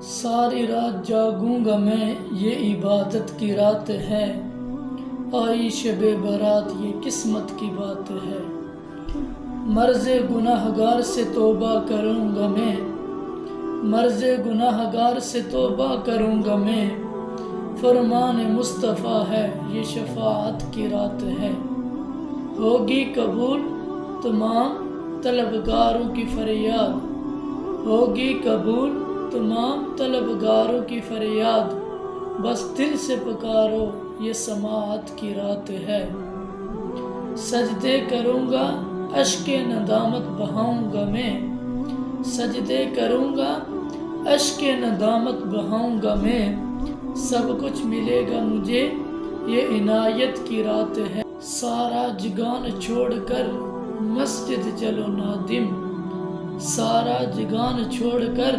ساری رات جاگوں گا میں، یہ عبادت کی رات ہے، آئی شب برات یہ قسمت کی بات ہے۔ مرض گناہ گار سے توبہ کروں گا میں، مرض گناہ گار سے توبہ کروں گا میں، فرمان مصطفیٰ ہے یہ شفاعت کی رات ہے۔ ہوگی قبول تمام طلبگاروں کی فریاد، ہوگی قبول تمام طلبگاروں کی فریاد، بس دل سے پکارو یہ سماعت کی رات ہے۔ سجدے کروں گا اشک ندامت بہاؤں گا میں، سجدے کروں گا اشک ندامت بہاؤں گا میں، سب کچھ ملے گا مجھے یہ عنایت کی رات ہے۔ سارا جگان چھوڑ کر مسجد چلو نادم، سارا جگان چھوڑ کر